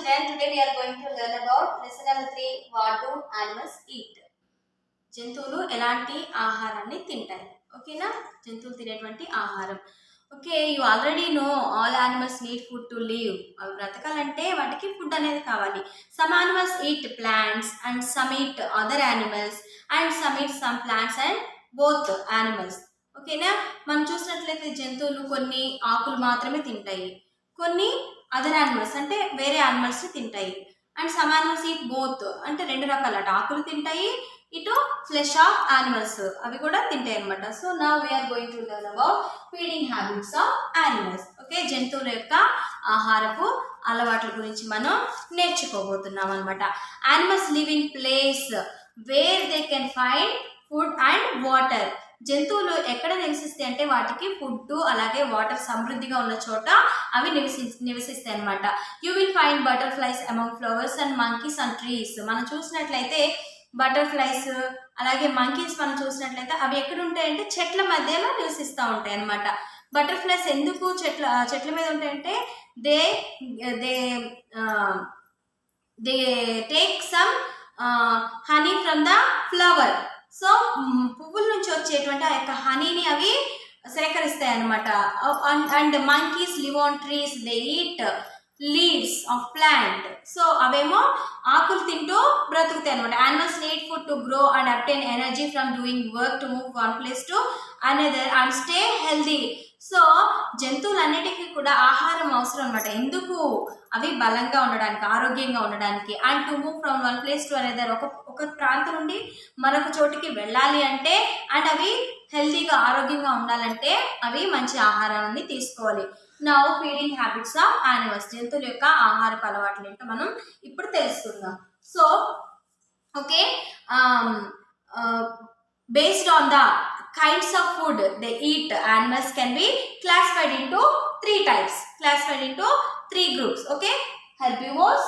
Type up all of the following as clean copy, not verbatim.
children, today we are going to learn about lesson number 3, what do animals eat. జంతువులు ఎలాంటి ఆహారాన్ని తింటాయి. ఓకేనా, జంతువులు తినేటువంటి ఆహారం. Okay, you already know all animals need food to live. అవి బ్రతకాలంటే వాటికి ఫుడ్ అనేది కావాలి. Some animals eat plants and some eat other animals and some eat some plants and both animals. ఓకేనా, మనం చూసినట్లయితే జంతువులు కొన్ని ఆకులు మాత్రమే తింటాయి, కొన్ని అదర్ యానిమల్స్ అంటే వేరే యానిమల్స్ తింటాయి. And some animals eat both అంటే రెండు రకాల ఆకులు తింటాయి, ఇటు ఫ్లెష్ ఆఫ్ యానిమల్స్ అవి కూడా తింటాయి అనమాట. So now we are going to learn about feeding habits of animals. Okay, జంతువుల యొక్క ఆహారపు అలవాట్ల గురించి మనం నేర్చుకోబోతున్నాం అనమాట. Animals live in place where they can find food and water. జంతువులు ఎక్కడ నివసిస్తాయి అంటే వాటికి ఫుడ్ అలాగే వాటర్ సమృద్ధిగా ఉన్న చోట అవి నివసిస్తాయి అనమాట. You will find butterflies among flowers and monkeys and trees. మనం చూసినట్లయితే బటర్ఫ్లైస్ అలాగే మంకీస్ మనం చూసినట్లయితే అవి ఎక్కడ ఉంటాయంటే చెట్ల మధ్యలో నివసిస్తూ ఉంటాయి అనమాట. బటర్ఫ్లైస్ ఎందుకు చెట్ల మీద ఉంటాయంటే they they they take some honey from the flower. So పువ్వుల నుంచి వచ్చేటువంటి ఆ యొక్క హనీని అవి సేకరిస్తాయి అనమాట. And monkeys live on trees, they eat leaves of plant. So అవేమో ఆకులు తింటూ బ్రతుకుతాయి అనమాట. Animals need food to grow and obtain energy from doing work to move one place to another and stay healthy. So జంతువులన్నిటికీ కూడా ఆహారం అవసరం అనమాట. ఎందుకు? అవి బలంగా ఉండడానికి, ఆరోగ్యంగా ఉండడానికి. And to move from one place to another, ఒక ప్రాంతం నుండి మరొక చోటికి వెళ్ళాలి అంటే, అండ్ అవి హెల్తీగా ఆరోగ్యంగా ఉండాలంటే అవి మంచి ఆహారాన్ని తీసుకోవాలి. Now feeding habits of animals, జంతువుల యొక్క ఆహారపు అలవాట్లు ఏంటో మనం ఇప్పుడు తెలుసుకుందాం. So okay, based on the kinds of food they eat, animals can be classified into three types, classified into three groups. Okay, herbivores,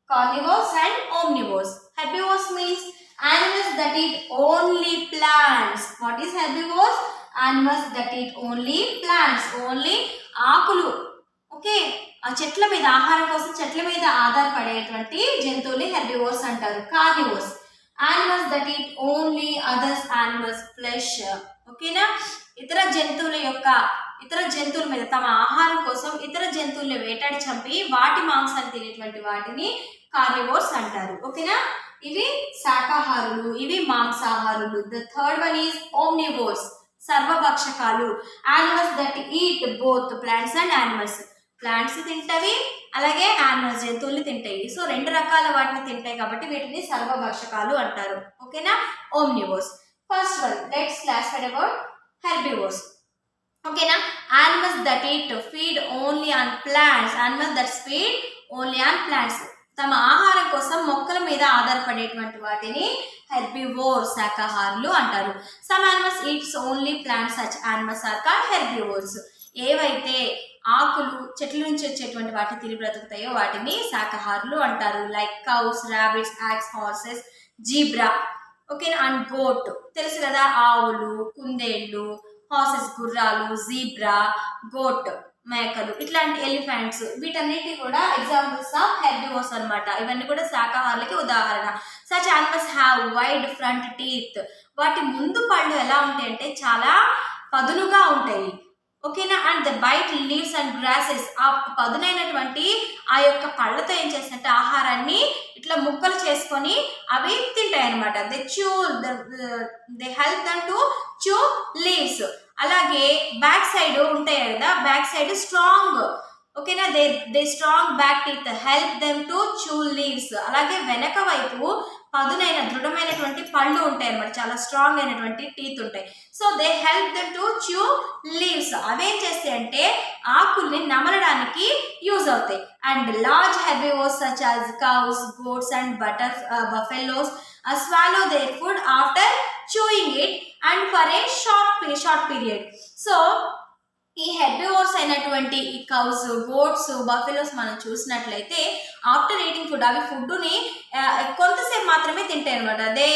carnivores and omnivores. Herbivores means animals that eat only plants. What is herbivores? Animals that eat only plants, only ఆకులు. Okay, ఆ చెట్ల మీద ఆహారం కోసం చెట్ల మీద ఆధారపడేటువంటి జంతువులు herbivores అంటారు. Carnivores, animals that eat only others animals flesh. ఓకేనా, ఇతర జంతువుల మీద తమ ఆహారం కోసం ఇతర జంతువుల్ని వేటాడి చంపి వాటి మాంసాన్ని తినేటువంటి వాటిని కార్నివోర్స్ అంటారు. ఓకేనా, ఇవి శాకాహారులు, ఇవి మాంసాహారులు. The third one is omnivores, సర్వభక్షకాలు. Animals that eat both plants and animals, plants తింటవి అలాగే యానిమల్స్ జంతువుల్ని తింటాయి. సో రెండు రకాల వాటిని తింటాయి కాబట్టి వీటిని సర్వభక్షకాలు అంటారు. ఓకేనా, omnivores. First one, let's classify about herbivores. ఓకేనా, animals that eat feed only on plants, animals that feed only on plants. తమ ఆహారం కోసం మొక్కల మీద ఆధారపడేటువంటి వాటిని హెర్బివోర్స్, శాకాహారులు అంటారు. Some animals eats only plants, such animals are called herbivores. ఏవైతే ఆకులు చెట్ల నుంచి వచ్చేటువంటి వాటిని తిని బ్రతుకుతాయో వాటిని శాకాహారులు అంటారు. Like cows, rabbits, yaks, horses, zebra. Okay, and goat తెలుసు కదా, ఆవులు, కుందేళ్ళు, హార్సెస్ గుర్రాలు, జీబ్రా, గోట్ మేకలు, ఇట్లాంటి ఎలిఫెంట్స్, వీటన్నిటి కూడా ఎగ్జాంపుల్స్ ఆఫ్ హెర్బివోర్స్ అనమాట. ఇవన్నీ కూడా శాకాహారులకి ఉదాహరణ. Such animals have wide front teeth. వాటి ముందు పళ్ళు ఎలా ఉంటాయి అంటే చాలా పదునుగా ఉంటాయి. ఓకేనా, and the bite leaves and grasses. ఆ పదునైనటువంటి ఆ యొక్క పళ్ళతో ఏం చేస్తారంటే ఆహారాన్ని ఇట్లా ముక్కలు చేసుకొని అవి తింటాయి అనమాట. They help them to chew leaves. అలాగే బ్యాక్ సైడ్ ఉంటాయి కదా, బ్యాక్ సైడ్ స్ట్రాంగ్. ఓకేనా, they strong back teeth help them to chew leaves. అలాగే వెనక వైపు పదునైన దృఢమైనటువంటి పళ్ళు ఉంటాయి అన్నమాట, చాలా స్ట్రాంగ్ అయినటువంటి టీత్ ఉంటాయి. So they help them to chew leaves. అవేం చేస్తాయి అంటే ఆకుల్ని నమలడానికి యూజ్ అవుతాయి. And large herbivores such as cows, goats and buffaloes swallow their food after chewing it and for a short period. So ఈ herbivores అయినటువంటి ఈ కౌస్, గోట్స్, బఫెలోస్ మనం చూసినట్లయితే ఆఫ్టర్ ఈటింగ్ ఫుడ్ అవి ఫుడ్ని కొంతసేపు మాత్రమే తింటాయి అనమాట. They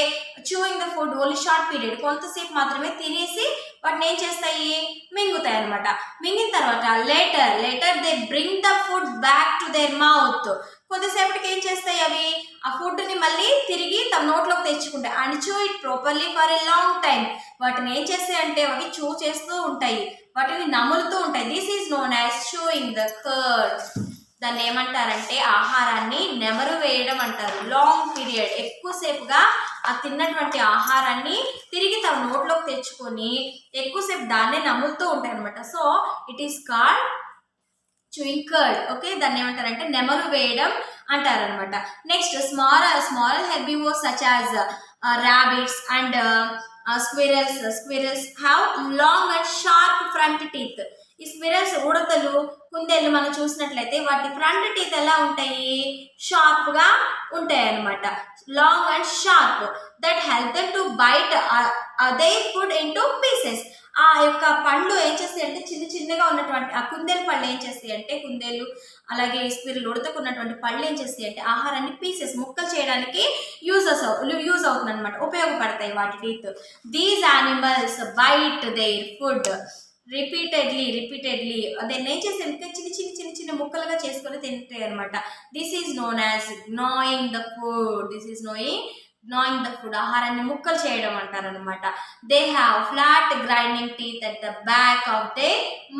chewing the food only short period, కొంతసేపు మాత్రమే తినేసి వాటిని ఏం చేస్తాయి, మింగుతాయి అనమాట. మింగిన తర్వాత later they bring the food back to their mouth. కొద్దిసేపటికి ఏం చేస్తాయి అవి ఆ ఫుడ్ని మళ్ళీ తిరిగి తమ నోట్లోకి తెచ్చుకుంటాయి. And chew it properly for a long time. వాటిని ఏం చేస్తాయి అంటే అవి చూ చేస్తూ ఉంటాయి, వాటిని నములుతూ ఉంటాయి. This is known as chewing the curd. దాన్ని ఏమంటారంటే ఆహారాన్ని నెమరు వేయడం అంటారు. లాంగ్ పీరియడ్, ఎక్కువసేపుగా ఆ తిన్నటువంటి ఆహారాన్ని తిరిగి తమ నోట్లోకి తెచ్చుకొని ఎక్కువసేపు దాన్నే నములుతూ ఉంటాయి అనమాట. So it is called chewing curd. Okay, దాన్ని ఏమంటారంటే నెమరు వేయడం అంటారనమాట. Next small herbivores such as rabbits and squirrels have long and sharp front teeth. ఈ స్క్విరల్స్, ఉడతలు, కుందేళ్ళు మనం చూసినట్లయితే వాటి ఫ్రంట్ టీత్ ఎలా ఉంటాయి, షార్ప్గా ఉంటాయి అన్నమాట. Long and sharp that help them to bite అదే ఫుడ్ ఇంటూ పీసెస్. ఆ యొక్క పండ్లు ఏం చేస్తాయి అంటే చిన్న చిన్నగా ఉన్నటువంటి ఆ కుందేలు పళ్ళు ఏం చేస్తాయి అంటే, కుందేలు అలాగే స్క్విరల్, ఉడతకు ఉన్నటువంటి పళ్ళు ఏం చేస్తాయి అంటే ఆహారాన్ని పీసెస్, ముక్కలు చేయడానికి యూజ్ అవుతుంది అనమాట, ఉపయోగపడతాయి వాటి teeth. These animals bite their food repeatedly దాన్ని ఏం చేస్తే చిన్న ముక్కలుగా చేసుకొని తింటాయి అనమాట. This is known as gnawing the food. ఆహారాన్ని ముక్కలు చేయడం అంటారు అనమాట. They have flat grinding teeth at the back of their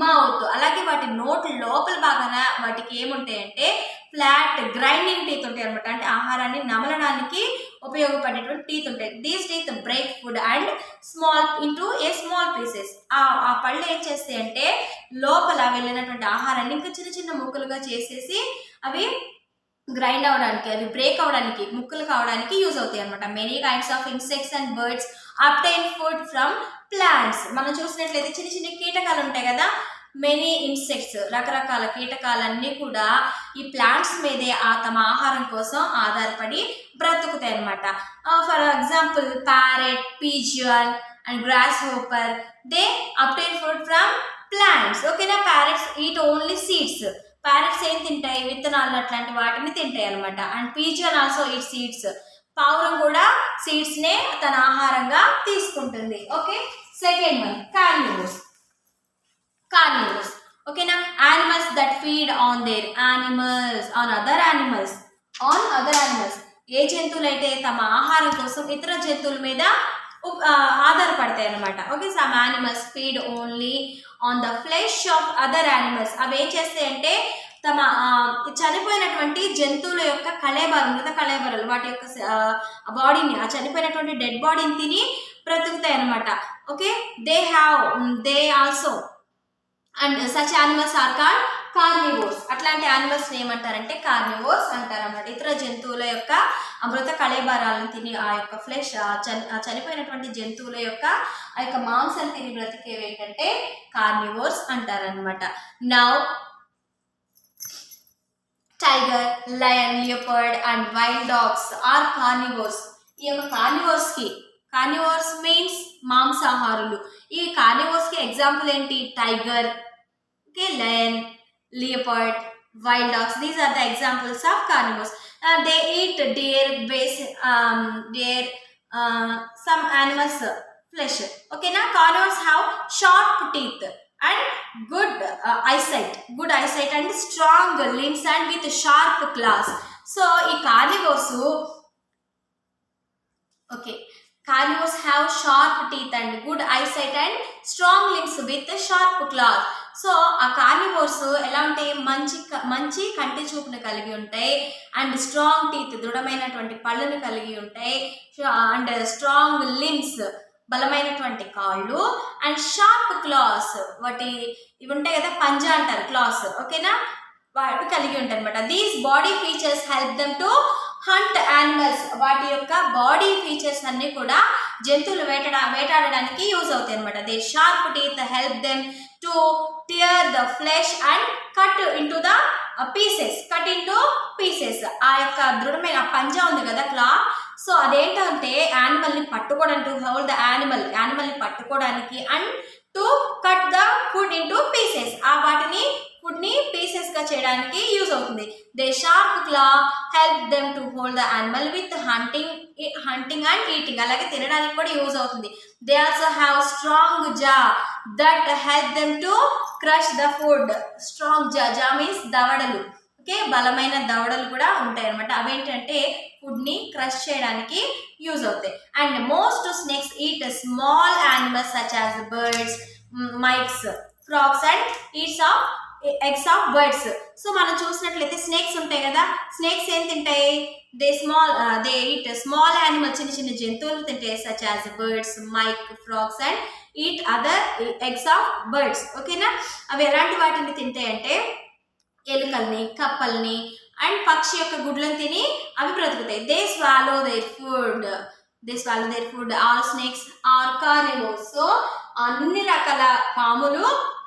mouth. అలాగే వాటి నోట్ లోపల భాగాన వాటికి ఏముంటాయంటే ఫ్లాట్ గ్రైండింగ్ టీత్ ఉంటాయి అనమాట. అంటే ఆహారాన్ని నమలడానికి ఉపయోగపడేటువంటి టీత్ ఉంటాయి. These teeth break food and small pieces. ఆ పళ్ళు ఏం చేస్తాయి అంటే లోపల వెళ్ళినటువంటి ఆహారాన్ని ఇంకా చిన్న ముక్కలుగా చేసేసి అవి గ్రైండ్ అవడానికి, అవి బ్రేక్ అవడానికి, ముక్కలు కావడానికి యూజ్ అవుతాయి అనమాట. Many kinds of insects and birds obtain food from plants. మనం చూసినట్లయితే చిన్న కీటకాలు ఉంటాయి కదా, మెనీ ఇన్సెక్ట్స్, రకరకాల కీటకాలన్నీ కూడా ఈ ప్లాంట్స్ మీదే తమ ఆహారం కోసం ఆధారపడి బ్రతుకుతాయి అనమాట. For example parrot, pigeon and grasshopper, they obtain food from plants. ఓకేనా. Parrots eat only seeds. Parrots ఏం తింటాయి, విత్తనాలు అట్లాంటి వాటిని తింటాయి అనమాట. And pigeon also eat seeds. పావురం కూడా సీడ్స్ నే తన ఆహారంగా తీసుకుంటుంది. ఓకే. Second one carnivores. ఓకేనా. Animals that feed on other animals. ఏ జంతువులు అయితే తమ ఆహారం కోసం ఇతర జంతువుల మీద ఆధారపడతాయి అనమాట. Okay. Some animals feed only on the flesh of other animals. అవి ఏం చేస్తాయంటే తమ చనిపోయినటువంటి జంతువుల యొక్క మృత కళేబరాలు, వాటి యొక్క బాడీని, ఆ చనిపోయినటువంటి డెడ్ బాడీని తిని బ్రతుకుతాయి అనమాట. Okay. They also and such animals are called carnivores. అట్లాంటి యానిమల్స్ ఏమంటారంటే కార్నివోర్స్ అంటారు అన్నమాట. ఇతర జంతువుల యొక్క మృత కళేబరాలను తిని ఆ యొక్క ఫ్లెష్, చనిపోయినటువంటి జంతువుల యొక్క ఆ యొక్క మాంసాన్ని తిని బ్రతికేవి ఏంటంటే కార్నివోర్స్ అంటారనమాట. Now tiger, lion, leopard and wild dogs are carnivores. ఈ యొక్క కార్నివోర్స్ మీన్స్ మాంసాహారులు. ఈ కార్నివోర్స్ కి ఎగ్జాంపుల్ ఏంటి, tiger, okay, lion, leopard, wild dogs. These are the examples of carnivores. They eat deer, some animals flesh. Okay, now carnivores have sharp teeth and good eyesight and strong limbs and with sharp claws. So ఈ carnivores have sharp teeth and good eyesight and strong limbs with sharp claws. So ఆ carnivores ఎలా ఉంటాయి, మంచి కంటి చూపును కలిగి ఉంటాయి. And strong teeth, దృఢమైనటువంటి పళ్ళను కలిగి ఉంటాయి. అండ్ స్ట్రాంగ్ లిమ్స్, బలమైనటువంటి కాళ్ళు. అండ్ షార్ప్ క్లాస్, ఇవి ఉంటాయి కదా, పంజా అంటారు, క్లాస్. ఓకేనా, వాటి కలిగి ఉంటాయి అనమాట. These body features help them to hunt animals. వాటి యొక్క బాడీ ఫీచర్స్ అన్ని కూడా జంతువులు వేటాడడానికి యూజ్ అవుతాయి అనమాట. They sharp teeth help them to tear the flesh and cut into pieces. ఆ యొక్క దృఢమైన పంజా ఉంది కదా, క్లా. సో అదేంటంటే యానిమల్ ని పట్టుకోవడానికి, టు హోల్డ్ ద యానిమల్ ని పట్టుకోవడానికి, and to cut the food into pieces, ఆ వాటిని ఫుడ్ ని పీసెస్ గా చేయడానికి యూజ్ అవుతుంది. దే షార్ప్ క్లా help them to hold the animal with hunting and eating. అలాగే తినడానికి కూడా యూజ్ అవుతుంది. దే ఆల్సో హ్యావ్ స్ట్రాంగ్ జా that help them to crush the food. Strong జా మీన్స్ దవడలు. ఓకే, బలమైన దవడలు కూడా ఉంటాయి అనమాట. అవేంటంటే ఫుడ్ ని క్రష్ చేయడానికి యూజ్ అవుతాయి. And most snakes eat small animals such as birds, mics, frogs and eats of eggs of birds. So మనం చూసినట్లయితే స్నేక్స్ ఉంటాయి కదా, స్నేక్స్ ఏం తింటాయి? దే ఈట్ స్మాల్ యానిమల్, చిన్న చిన్న జంతువులు తింటాయి such as birds, mice, frogs and eat other eggs of birds. ఓకేనా, అవి ఎలాంటి వాటిని తింటాయి అంటే ఎలుకల్ని, కప్పల్ని అండ్ పక్షి యొక్క గుడ్లను తిని అవి బ్రతుకుతాయి. They swallow their food. All snakes are carnivores. So అన్ని రకాల పాములు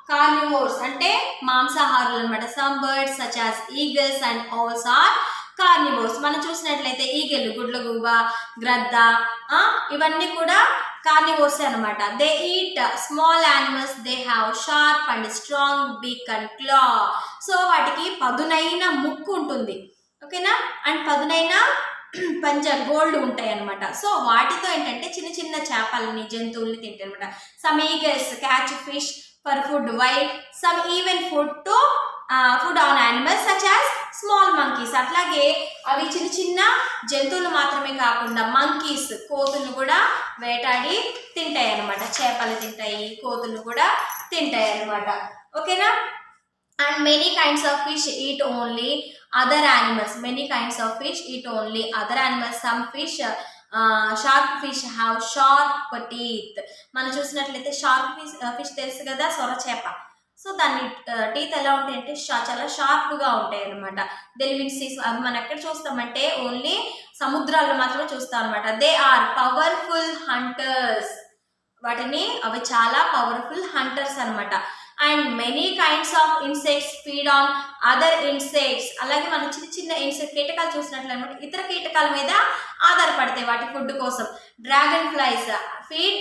కార్నివోర్స్ అంటే మాంసాహారులు అనమాట. Some birds such as eagles and owls are carnivores. మనం చూసినట్లయితే ఈగలు, గుడ్లగూబ, గ్రద్ద ఇవన్నీ కూడా కార్నివోర్స్ అనమాట. They eat small animals. They have sharp and strong beak and claw. So వాటికి పదునైన ముక్కు ఉంటుంది. ఓకేనా, అండ్ పదునైన పంజ, గోల్డ్ ఉంటాయి అనమాట. సో వాటితో ఏంటంటే చిన్న చిన్న చేపలని, జంతువుల్ని తింటాయి అనమాట. Some eagles catch fish for food while some even food on animals such as small monkeys. అట్లాగే అవి చిన్న చిన్న జంతువులు మాత్రమే కాకుండా మంకీస్, కోతులను కూడా వేటాడి తింటాయి అనమాట. చేపలు తింటాయి, కోతులను కూడా తింటాయి అనమాట. ఓకేనా, and many kinds of fish eat only other animals. Some fish shark fish have sharp teeth. మనం చూసినట్లయితే షార్క్ ఫిష్ తెలుసు కదా, సొర చేప. సో దాని టీత్ ఎలా ఉంటాయి అంటే చాలా షార్ప్గా ఉంటాయి అనమాట. డెలివిన్ సీస్ అవి మనం ఎక్కడ చూస్తామంటే ఓన్లీ సముద్రాల్లో మాత్రమే చూస్తాం అనమాట. They are powerful hunters. అవి చాలా పవర్ఫుల్ హంటర్స్ అనమాట. And many kinds of insects feed on other insects. అలాగే మనం చిన్న చిన్న కీటకాలు చూసినట్లయితే ఇతర కీటకాల మీద ఆధారపడతాయి వాటి ఫుడ్ కోసం. Dragon flies feed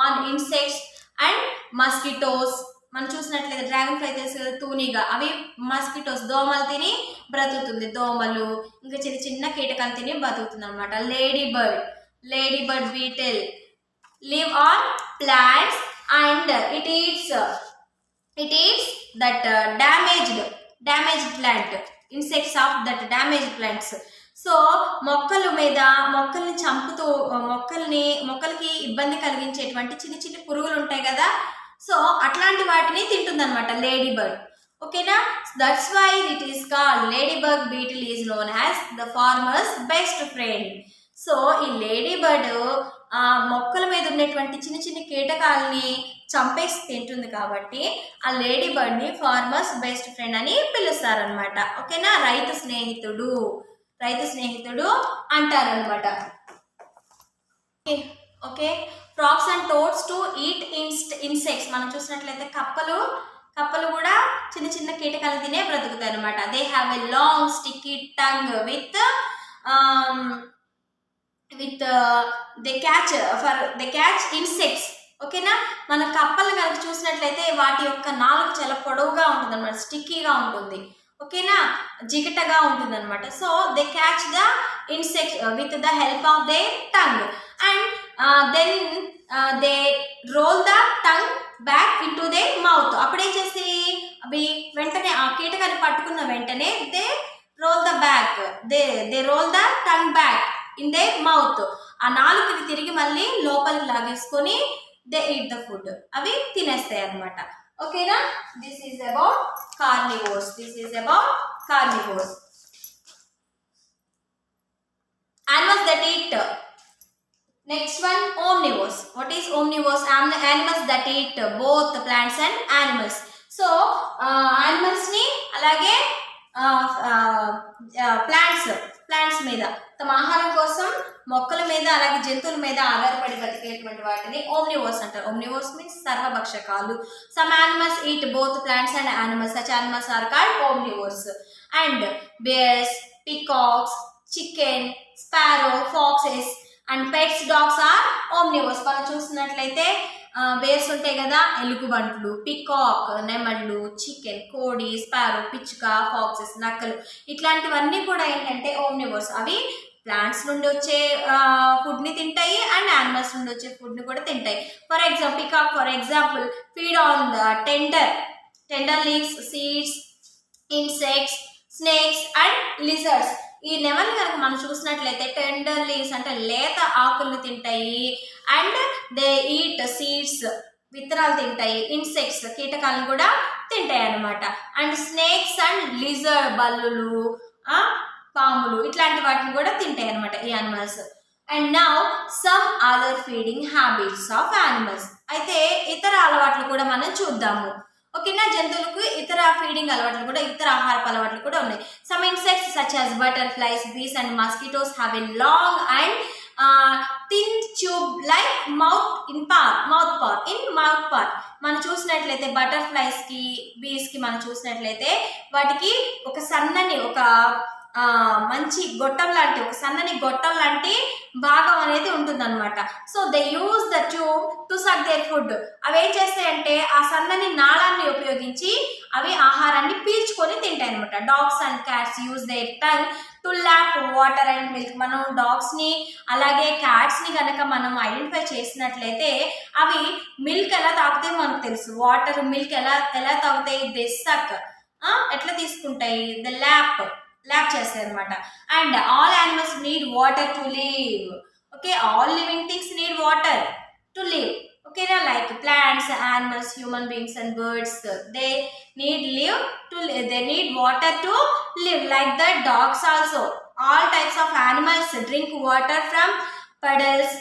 on insects and mosquitoes. మనం చూసినట్లయితే డ్రాగన్ ఫ్లై తెలుసు కదా, తూనిగా, అవి మస్కిటోస్, దోమలు తిని బ్రతుకుతుంది. దోమలు ఇంకా చిన్న చిన్న కీటకాలు తిని బ్రతుకుతుంది అనమాట. Lady bird beetle live on plants and it eats that damaged plant, insects of that damaged plants. So మొక్కల్ని చంపుతూ మొక్కలకి ఇబ్బంది కలిగించేటువంటి చిన్న చిన్న పురుగులు ఉంటాయి కదా, సో అట్లాంటి వాటిని తింటుందన్నమాట లేడీ బర్డ్. ఓకేనా, that's why it is called lady bird beetle is known as the farmer's best friend. So ఈ లేడీ బర్డ్ మొక్కల మీద ఉన్నటువంటి చిన్న చిన్న కీటకాలని చంపేసి తింటుంది కాబట్టి ఆ లేడీ బర్డ్ని ఫార్మర్స్ బెస్ట్ ఫ్రెండ్ అని పిలుస్తారనమాట. ఓకేనా, రైతు స్నేహితుడు అంటారనమాట. Okay, frogs and toads to eat insects. మనం చూసినట్లయితే కప్పలు కూడా చిన్న చిన్న కీటకాలు తినే బ్రతుకుతాయి అనమాట. They have a long sticky tongue with they catch insects. ఓకేనా, మన కప్పలు కనుక చూసినట్లయితే వాటి యొక్క నాలుగు చాలా పొడవుగా ఉంటుంది అనమాట, స్టిక్కీగా ఉంటుంది. ఓకేనా, జిగటగా ఉంటుంది అనమాట. So they catch the insects with the help of their tongue and then they roll the tongue back into their mouth. అప్పుడేం చేసి అవి వెంటనే ఆ కీటకాన్ని పట్టుకున్న వెంటనే they roll the tongue back in their mouth. ఆ నాలుగుని తిరిగి మళ్ళీ లోపలికి లాగేసుకొని దే ఈట్ ద ఫుడ్, అవి తినేస్తాయి అనమాట. ఓకేనా, this is about carnivores. Animals that eat. Next one, omnivores. What is omnivores? Animals that eat both plants and animals. So animals ni alage plants మీద తమ ఆహారం కోసం మొక్కల మీద అలాగే జంతువుల మీద ఆధారపడి బతికేటువంటి వాటిని ఓమ్నివోర్స్ అంటారు. ఓమ్నివోర్స్ మీన్స్ సర్వభక్షకాలు. Some animals eat both plants and animals. Such animals are called omnivores. And bears, peacocks, chicken, sparrow, foxes and pets, dogs are omnivores. మనం చూసినట్లయితే బేర్స్ ఉంటాయి కదా, ఎలుగుబంట్లు, పికాక్, నెమళ్ళు, చికెన్, కోడి, స్పారో, పిచ్చుక, ఫాక్సెస్, నక్కలు, ఇట్లాంటివన్నీ కూడా ఏంటంటే ఓమ్నివోర్స్. అవి ప్లాంట్స్ నుండి వచ్చే ఫుడ్ని తింటాయి అండ్ యానిమల్స్ నుండి వచ్చే ఫుడ్ని కూడా తింటాయి. For example peacock for example feed on the tender leaves, seeds, insects, snakes and lizards. ఈ నెమలి కనుక మనం చూసినట్లయితే టెండర్ లీవ్స్ అంటే లేత ఆకుల్ని తింటాయి అండ్ దే ఈట్ సీడ్స్, విత్తనాలు తింటాయి, ఇన్సెక్ట్స్ కీటకాలను కూడా తింటాయి అన్నమాట. అండ్ స్నేక్స్ అండ్ లిజర్డ్ బల్లులు, పాములు, ఇట్లాంటి వాటిని కూడా తింటాయి అనమాట ఈ animals. And now some other feeding habits of animals. అయితే ఇతర అలవాట్లు కూడా మనం చూద్దాము. ఓకేనా, జంతువులకు ఇతర ఫీడింగ్ అలవాట్లు కూడా, ఇతర ఆహారపు అలవాట్లు కూడా ఉన్నాయి. Some insects such as butterflies, bees and mosquitoes have a long and thin tube like mouth part. మనం చూసినట్లయితే బటర్ఫ్లైస్ కి, బీస్ కి మనం చూసినట్లయితే వాటికి ఒక సన్నని మంచి గొట్టం లాంటి, ఒక సన్నని గొట్టం లాంటి భాగం అనేది ఉంటుందన్నమాట. So they use the tube to suck their food. అవి ఏం చేస్తాయంటే ఆ సన్నని నాళాన్ని ఉపయోగించి అవి ఆహారాన్ని పీల్చుకొని తింటాయి అనమాట. Dogs and cats use their tongue to lap water and milk. మనం డాగ్స్ని అలాగే క్యాట్స్ని కనుక మనం ఐడెంటిఫై చేసినట్లయితే అవి మిల్క్ ఎలా తాగుతాయి మనకు తెలుసు. వాటర్, మిల్క్ ఎలా తాగుతాయి, దే సక్, ఎట్లా తీసుకుంటాయి, ద ల్యాప్ చేస్తాయి అనమాట. And all animals need water to live. Okay, all living things need water to live. ఓకేనా, like plants, animals, human beings and birds, they need water to live. Like the dogs also, all types of animals drink water from puddles,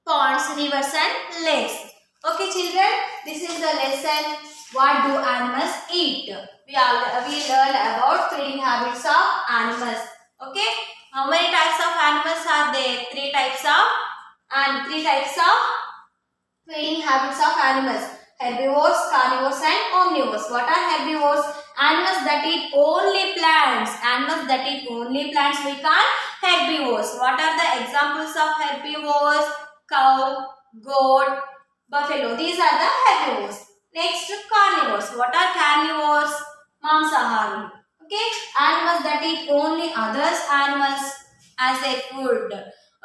ponds, rivers and lakes. Okay children, this is the lesson what do animals eat. We learned about feeding habits of animals. Okay, how many types of animals are there? Three types of feeding habits of animals: herbivores, carnivores and omnivores. What are herbivores? Animals that eat only plants. We call herbivores. What are the examples of herbivores? Cow, goat, buffalo. These are the herbivores. Next, carnivores. What are carnivores? Mamsaharuలు. Okay, animals that eat only others animals as a food.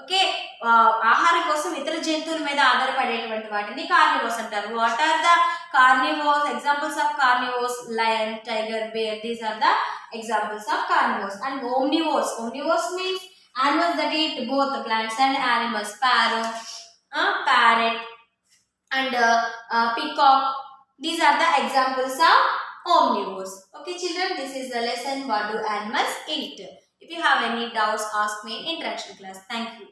Okay, ఆహారం కోసం ఇతర జంతువుల మీద ఆధారపడేటువంటి వాటిని carnivores అంటారు. What are the carnivores? Examples of carnivores: lion, tiger, bear. These are the examples of carnivores. And omnivores means animals that eat both plants and animals. Sparrow, parrot and peacock. These are the examples of omnivores. Okay children, this is the lesson what do animals eat. If you have any doubts, ask me in interaction class. Thank you.